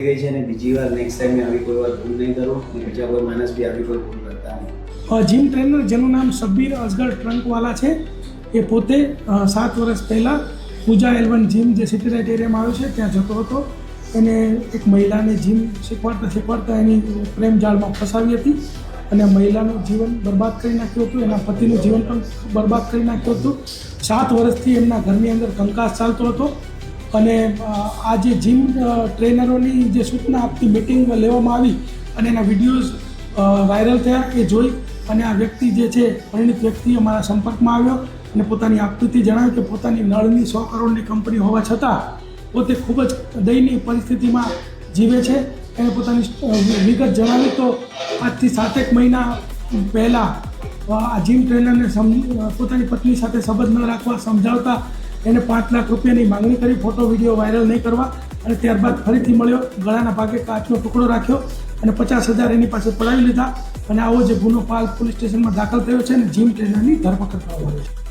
ગઈ છે અને બીજી વાર નેક્સ્ટ ટાઈમ આવી કોઈ વાર ભૂલ નહીં કરું અને બીજા કોઈ માણસ બી આવી કોઈ ભૂલ કરતા નહીં। જીમ ટ્રેનર જેનું નામ શબ્બીર અસગર ટ્રંકવાલા છે, એ પોતે 7 વર્ષ પહેલાં પૂજા એલવન જીમ જે સિટી રાઇટ એરિયામાં આવ્યો છે ત્યાં જતો હતો। એને એક મહિલાને જીમ શીખવાડતા એની પ્રેમ જાળમાં ફસાવી હતી અને મહિલાનું જીવન બરબાદ કરી નાખ્યું હતું, એના પતિનું જીવન પણ બરબાદ કરી નાખ્યું હતું। 7 વર્ષથી એમના ઘરની અંદર કંકાસ ચાલતો હતો અને આ જે જીમ ટ્રેનરોની જે સૂચના આપતી મિટિંગ લેવામાં આવી અને એના વિડીયોઝ વાયરલ થયા, એ જોઈ અને આ વ્યક્તિ જે છે પરિણિત વ્યક્તિ અમારા સંપર્કમાં આવ્યો અને પોતાની આપવીથી જણાવ્યું કે પોતાની નળની 100 કરોડની કંપની હોવા છતાં પોતે ખૂબ જ દયનીય પરિસ્થિતિમાં જીવે છે। એણે પોતાની વિગત જણાવી તો આજથી 7 મહિના પહેલાં આ જીમ ટ્રેનરને પોતાની પત્ની સાથે સંબંધ ન રાખવા સમજાવતા એને 5 લાખ રૂપિયાની માંગણી કરી, ફોટો વિડીયો વાયરલ નહીં કરવા, અને ત્યારબાદ ફરીથી મળ્યો, ગળાના ભાગે કાચનો ટુકડો રાખ્યો અને 50,000 એની પાસે પડાવી લીધા અને આવો જે ગુનો પાલ પોલીસ સ્ટેશનમાં દાખલ થયો છે અને જીમ ટ્રેનરની ધરપકડ કરવામાં આવી છે।